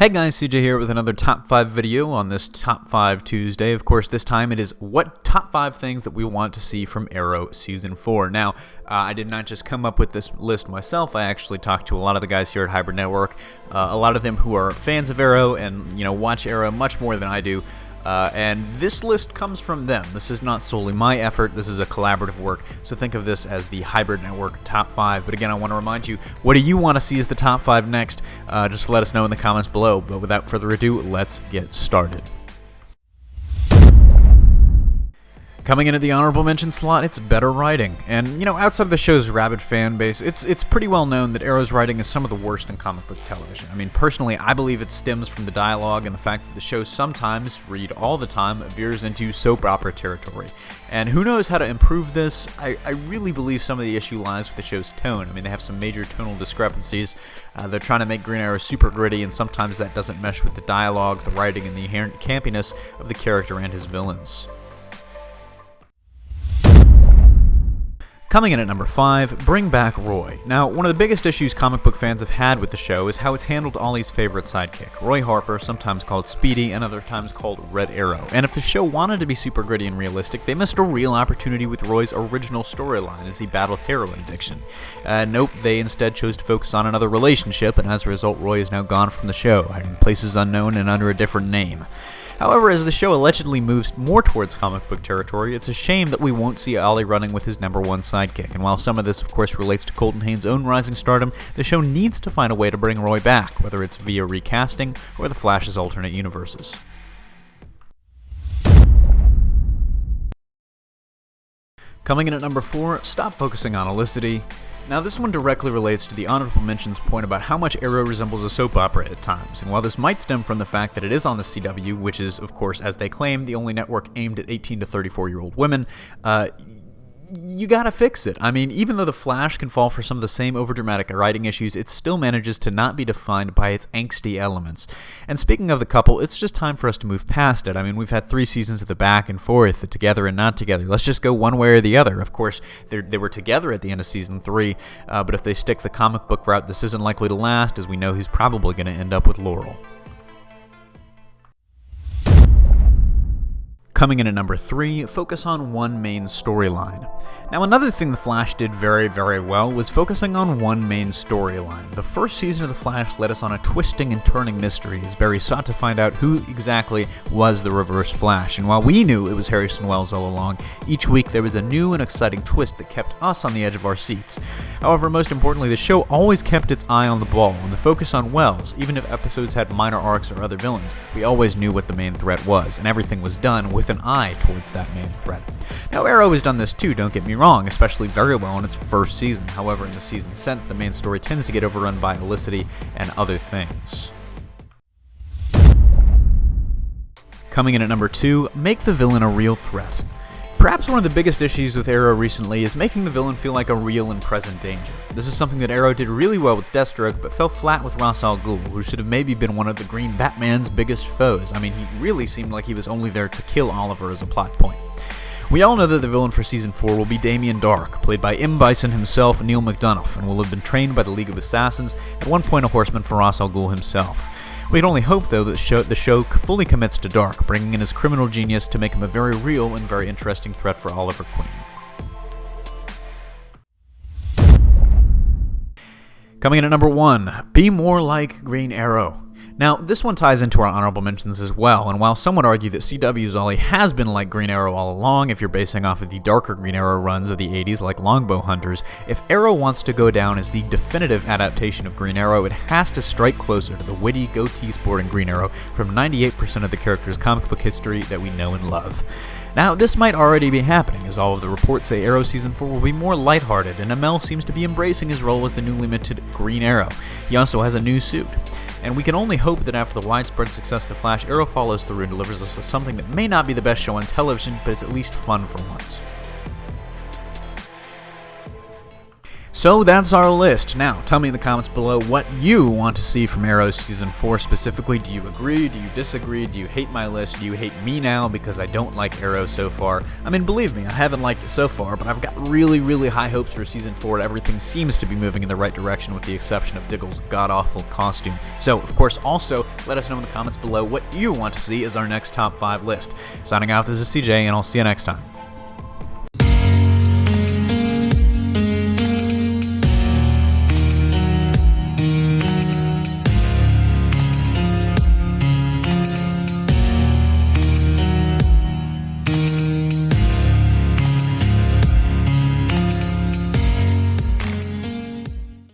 Hey guys, CJ here with another Top 5 video on this Top 5 Tuesday. Of course, this time it is what top 5 things that we want to see from Arrow Season 4. Now, I did not just come up with this list myself. I actually talked to a lot of the guys here at Hybrid Network, a lot of them who are fans of Arrow and, watch Arrow much more than I do. And this list comes from them. This is not solely my effort. This is a collaborative work. So think of this as the Hybrid Network Top 5. But again, I want to remind you, what do you want to see as the Top 5 next? Just let us know in the comments below. But without further ado, let's get started. Coming in at the honorable mention slot, it's better writing. And, outside of the show's rabid fan base, it's pretty well known that Arrow's writing is some of the worst in comic book television. I mean, personally, I believe it stems from the dialogue and the fact that the show sometimes, read all the time, veers into soap opera territory. And who knows how to improve this? I really believe some of the issue lies with the show's tone. I mean, they have some major tonal discrepancies. They're trying to make Green Arrow super gritty, and sometimes that doesn't mesh with the dialogue, the writing, and the inherent campiness of the character and his villains. Coming in at number 5, bring back Roy. Now, one of the biggest issues comic book fans have had with the show is how it's handled Ollie's favorite sidekick, Roy Harper, sometimes called Speedy and other times called Red Arrow. And if the show wanted to be super gritty and realistic, they missed a real opportunity with Roy's original storyline as he battled heroin addiction. Nope, they instead chose to focus on another relationship, and as a result, Roy is now gone from the show, hiding places unknown and under a different name. However, as the show allegedly moves more towards comic book territory, it's a shame that we won't see Ollie running with his #1 sidekick, and while some of this of course relates to Colton Haynes' own rising stardom, the show needs to find a way to bring Roy back, whether it's via recasting or the Flash's alternate universes. Coming in at number 4, stop focusing on Olicity. Now this one directly relates to the honorable mentions point about how much Arrow resembles a soap opera at times, and while this might stem from the fact that it is on the CW, which is, of course, as they claim, the only network aimed at 18 to 34-year-old women, you gotta fix it. I mean, even though The Flash can fall for some of the same overdramatic writing issues, it still manages to not be defined by its angsty elements. And speaking of the couple, it's just time for us to move past it. I mean, we've had 3 seasons of the back and forth, the together and not together. Let's just go one way or the other. Of course, they were together at the end of season 3, but if they stick the comic book route, this isn't likely to last, as we know he's probably going to end up with Laurel. Coming in at number 3, focus on one main storyline. Now, another thing The Flash did very, very well was focusing on one main storyline. The first season of The Flash led us on a twisting and turning mystery as Barry sought to find out who exactly was the Reverse Flash. And while we knew it was Harrison Wells all along, each week there was a new and exciting twist that kept us on the edge of our seats. However, most importantly, the show always kept its eye on the ball, and the focus on Wells, even if episodes had minor arcs or other villains, we always knew what the main threat was, and everything was done with an eye towards that main threat. Now, Arrow has done this too, don't get me wrong, especially very well in its first season. However, in the season since, the main story tends to get overrun by Olicity and other things. Coming in at number 2, make the villain a real threat. Perhaps one of the biggest issues with Arrow recently is making the villain feel like a real and present danger. This is something that Arrow did really well with Deathstroke, but fell flat with Ra's al Ghul, who should have maybe been one of the Green Batman's biggest foes. I mean, he really seemed like he was only there to kill Oliver as a plot point. We all know that the villain for Season 4 will be Damien Darhk, played by M. Bison himself, Neil McDonough, and will have been trained by the League of Assassins, at one point a horseman for Ra's al Ghul himself. We can only hope, though, that the show fully commits to Darhk, bringing in his criminal genius to make him a very real and very interesting threat for Oliver Queen. Coming in at number 1, be more like Green Arrow. Now, this one ties into our honorable mentions as well, and while some would argue that CW's Ollie has been like Green Arrow all along, if you're basing off of the darker Green Arrow runs of the 80s like Longbow Hunters, if Arrow wants to go down as the definitive adaptation of Green Arrow, it has to strike closer to the witty, goatee-sporting Green Arrow from 98% of the character's comic book history that we know and love. Now, this might already be happening, as all of the reports say Arrow Season 4 will be more lighthearted, and Amell seems to be embracing his role as the newly minted Green Arrow. He also has a new suit. And we can only hope that after the widespread success of The Flash, Arrow follows through and delivers us something that may not be the best show on television, but is at least fun for once. So that's our list. Now, tell me in the comments below what you want to see from Arrow Season 4 specifically. Do you agree? Do you disagree? Do you hate my list? Do you hate me now because I don't like Arrow so far? I mean, believe me, I haven't liked it so far, but I've got really, really high hopes for Season 4. Everything seems to be moving in the right direction with the exception of Diggle's god-awful costume. So, of course, also, let us know in the comments below what you want to see as our next top 5 list. Signing off, this is CJ, and I'll see you next time.